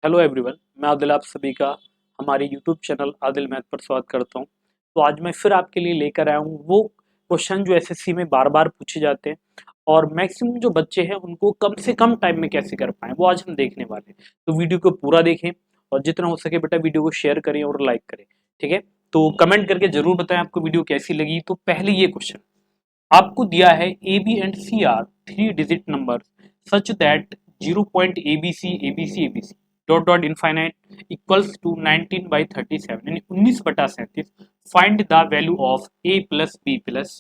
Hello everyone, मैं आदिल आप सभी का हमारे यूट्यूब चैनल आदिल मैथ पर स्वागत करता हूं। तो आज मैं फिर आपके लिए लेकर आया हूं वो क्वेश्चन जो एसएससी में बार बार पूछे जाते हैं और मैक्सिमम जो बच्चे हैं उनको कम से कम टाइम में कैसे कर पाएं वो आज हम देखने वाले हैं। तो वीडियो को पूरा देखें और जितना हो सके बेटा वीडियो को शेयर करें और लाइक करें। ठीक है, तो कमेंट करके जरूर बताएं आपको वीडियो कैसी लगी। तो पहले ये क्वेश्चन आपको दिया है A B and C are three digit number such that 0 point ABC dot dot infinite equals to 19/37 यानी 19/37। Find the value of A plus B plus.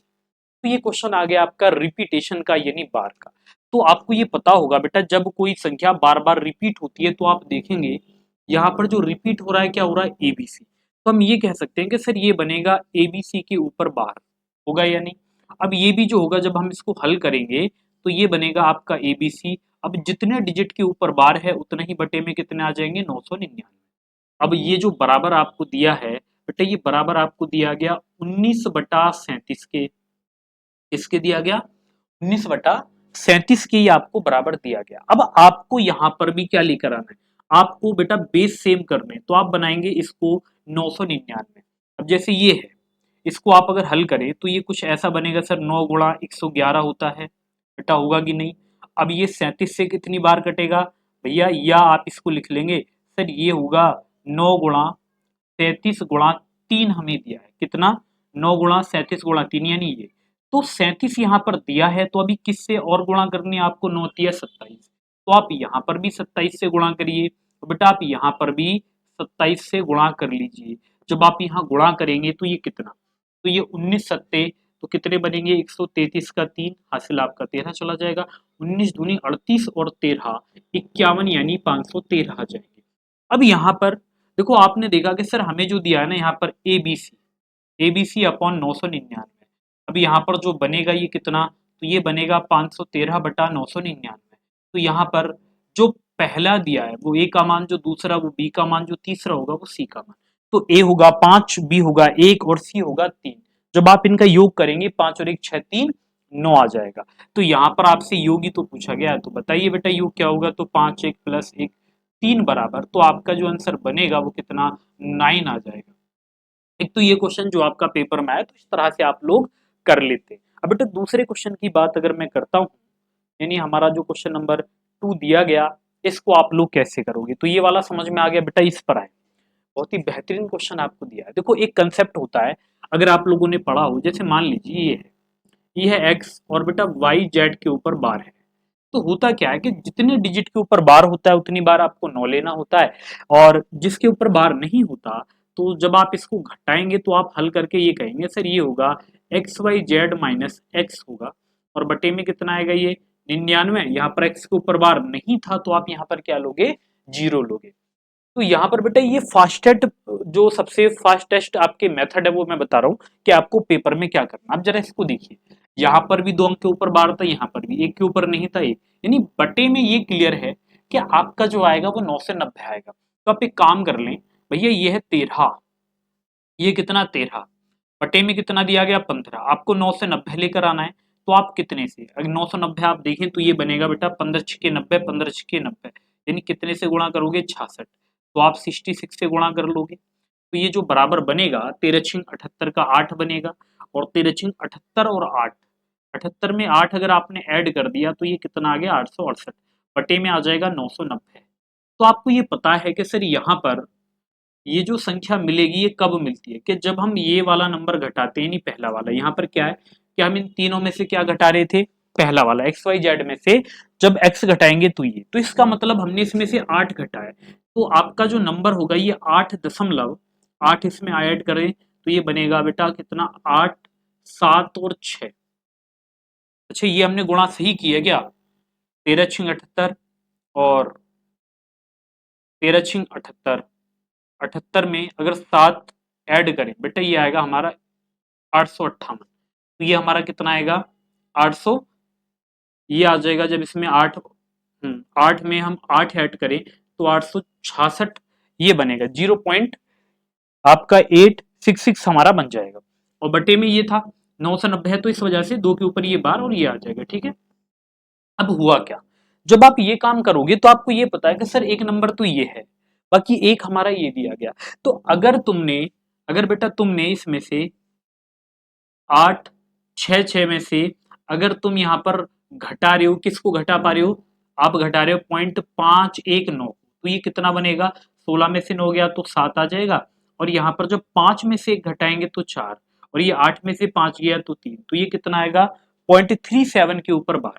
तो ये क्वेश्चन आ गया आपका रिपीटेशन का यानी बार का। तो आपको ये पता होगा बेटा जब कोई संख्या बार बार रिपीट होती है तो आप देखेंगे यहाँ पर जो रिपीट हो रहा है क्या हो रहा है एबीसी। तो हम ये कह सकते हैं कि सर ये बनेगा एबीसी के ऊपर बार होगा या नहीं। अब ये भी जो होगा जब हम इसको हल करेंगे तो ये बनेगा आपका एबीसी। अब जितने डिजिट के ऊपर बार है उतने ही बटे में कितने आ जाएंगे 999। अब ये जो बराबर आपको दिया है बेटा ये बराबर आपको दिया गया 19/37 के। किसके दिया गया 19/37 के, ये आपको बराबर दिया गया। अब आपको यहां पर भी क्या लेकर आना है, आपको बेटा बेस सेम करने हैं। तो आप बनाएंगे इसको 999। अब जैसे ये है इसको आप अगर हल करें तो ये कुछ ऐसा बनेगा सर 9 गुणा 111 होता है बेटा, होगा कि नहीं। अब ये 37 से कितनी बार कटेगा भैया, या आप इसको लिख लेंगे सर ये होगा 9 गुणा 37 गुणा 3 हमें दिया है कितना 9 गुणा 37 गुणा 3 यानी ये। तो 37 यहाँ पर दिया है तो अभी किससे और गुणा करनी है आपको, 9 तिया 27। तो आप यहाँ पर भी 27 से गुणा करिए, तो बेटा आप यहाँ पर भी 27 से गुणा कर लीजिए। जब आप यहाँ गुणा करेंगे तो ये कितना, तो ये 19 सत्ते तो कितने बनेंगे 133 का 3 हासिल आपका 13 चला जाएगा। 19 दूनी 38 और 13 51 यानी 513 आ जाएंगे। अब यहाँ पर देखो आपने देखा कि सर हमें जो दिया है ना यहाँ पर एबीसी अपॉन 999। अब यहाँ पर जो बनेगा ये कितना, तो ये बनेगा 513/999। तो यहाँ पर जो पहला दिया है वो ए का मान, जो दूसरा वो बी का मान, जो तीसरा होगा वो सी का मान। तो ए होगा 5, बी होगा 1 और सी होगा 3। जब आप इनका योग करेंगे 5 और 1 6 3 9 आ जाएगा। तो यहाँ पर आपसे योग ही तो पूछा गया है, तो बताइए बेटा योग क्या होगा। तो 5 1 प्लस 1 3 बराबर, तो आपका जो आंसर बनेगा वो कितना 9 आ जाएगा। एक तो ये क्वेश्चन जो आपका पेपर में आया तो इस तरह से आप लोग कर लेते हैं। अब बेटा दूसरे क्वेश्चन की बात अगर मैं करता हूँ, यानी हमारा जो क्वेश्चन नंबर 2 दिया गया इसको आप लोग कैसे करोगे। तो ये वाला समझ में आ गया बेटा, इस पर आए बहुत ही बेहतरीन क्वेश्चन आपको दिया है। देखो एक कंसेप्ट होता है, अगर आप लोगों ने पढ़ा हो, जैसे मान लीजिए ये है एक्स और बेटा वाई जेड के ऊपर बार है। तो होता क्या है कि जितने डिजिट के ऊपर बार होता है उतनी बार आपको 9 लेना होता है, और जिसके ऊपर बार नहीं होता तो जब आप इसको घटाएंगे तो आप हल करके ये कहेंगे सर ये होगा x y z minus x होगा, और बटे में कितना आएगा ये 99। यहाँ पर एक्स के ऊपर बार नहीं था तो आप यहाँ पर क्या लोगे, 0 लोगे। तो यहाँ पर बेटा ये फास्टेस्ट, जो सबसे फास्टेस्ट आपके मेथड है वो मैं बता रहा हूँ कि आपको पेपर में क्या करना। आप जरा इसको देखिए, यहाँ पर भी 2 अंक के ऊपर बार था, यहाँ पर भी 1 के ऊपर नहीं था 1, यानी बटे में ये क्लियर है कि आपका जो आएगा वो 9 से 90 आएगा। तो आप एक काम कर लें भैया, ये है 13, ये कितना 13 बटे में कितना दिया गया 15, आपको 9 से 90 लेकर आना है। तो आप कितने से, अगर 9 से 90 आप देखें तो ये बनेगा बेटा 15 छक्के 90, 15 छक्के 90 यानी कितने से गुणा करोगे 66। तो आप 66 से गुणा कर लोगे तो ये जो बराबर बनेगा 13 छिंग 78 का 8 बनेगा, और 13 छिंग 78 और 8, 78 में 8 अगर आपने ऐड कर दिया तो ये कितना आ गया 868 बटे में आ जाएगा 990। तो आपको ये पता है कि सर यहाँ पर ये जो संख्या मिलेगी ये कब मिलती है, कि जब हम ये वाला नंबर घटाते हैं, नहीं पहला वाला। यहाँ पर क्या है कि हम इन तीनों में से क्या घटा रहे थे, पहला वाला एक्स वाई जेड में से जब एक्स घटाएंगे तो ये, तो इसका मतलब हमने इसमें से 8 घटाया। तो आपका जो नंबर होगा ये 8.8 इसमें ऐड करें तो ये बनेगा बेटा कितना 8 7 और 6। अच्छा ये हमने गुणा सही किया क्या, 13 छिंग 78 और 13 छिंग 78, 78 में अगर 7 ऐड करें बेटा ये आएगा हमारा 858। तो ये हमारा कितना आएगा 800, ये आ जाएगा जब इसमें 8 8 में हम 8 ऐड करें तो 866 ये बनेगा 0 पॉइंट आपका 866 हमारा बन जाएगा। और बटे में ये था 9 से 90 है तो इस वजह से 2 के ऊपर ये बार और ये आ जाएगा। ठीक है, अब हुआ क्या, जब आप ये काम करोगे तो आपको ये पता है कि सर एक नंबर तो ये है, बाकी एक हमारा ये दिया गया। तो अगर बेटा तुमने इसमें से 8 6 6 में से अगर तुम यहां पर घटा रहे हो, किसको घटा पा रहे हो, आप घटा रहे हो 0.519, तो ये कितना बनेगा, 16 में से 9 गया तो 7 आ जाएगा, और यहां पर जब 5 में से 1 घटाएंगे तो 4, और ये 8 में से 5 गया तो 3, तो ये कितना आएगा 0.37 के ऊपर 12,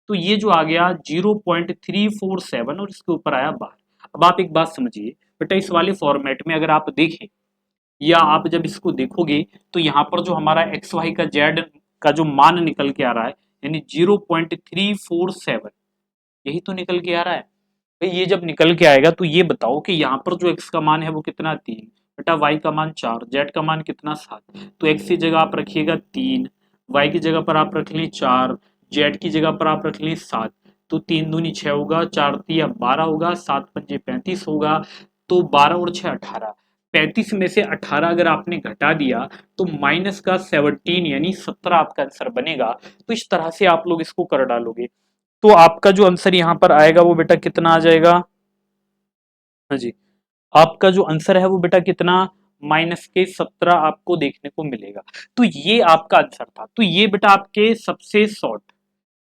तो ये जो आ गया 0.347 और इसके ऊपर आया 12। अब आप एक बात समझिए बेटा, इस वाले फॉर्मेट में अगर आप देखें या आप जब इसको देखोगे तो यहाँ पर जो हमारा एक्स वाई का जेड का जो मान निकल के आ रहा है, यानी 0.347, यही तो निकल के आ रहा है भाई। ये जब निकल के आएगा तो ये बताओ कि यहाँ पर जो x का मान है वो कितना 3, बेटा y का मान 4, z का मान कितना 7, तो x की जगह आप रखिएगा 3, y की जगह पर आप रख लें 4, z की जगह पर आप रख लें 7, तो 3 दूनी 6 होगा, 4 तिया 12 होगा, 7 पंजे 35 होगा, तो 12 और 6 18, 35 में से 18 अगर आपने घटा दिया तो माइनस का 17 यानी 17 आपका आंसर बनेगा। तो इस तरह से आप लोग इसको कर डालोगे तो आपका जो आंसर यहाँ पर आएगा वो बेटा कितना आ जाएगा, हाँ जी, आपका जो आंसर है वो बेटा कितना, माइनस के 17 आपको देखने को मिलेगा। तो ये आपका आंसर था। तो ये बेटा आपके सबसे शॉर्ट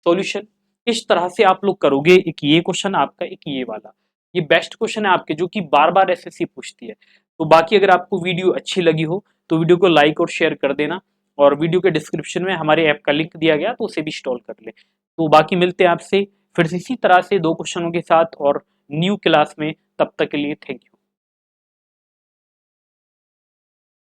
सॉल्यूशन, इस तरह से आप लोग करोगे, एक ये क्वेश्चन आपका, एक ये वाला, ये बेस्ट क्वेश्चन है आपके जो कि बार बार एसएससी पूछती है। तो बाकी अगर आपको वीडियो अच्छी लगी हो तो वीडियो को लाइक और शेयर कर देना, और वीडियो के डिस्क्रिप्शन में हमारे ऐप का लिंक दिया गया तो उसे भी इंस्टॉल कर ले। तो बाकी मिलते हैं आपसे फिर से इसी तरह से 2 क्वेश्चनों के साथ और न्यू क्लास में, तब तक के लिए थैंक यू।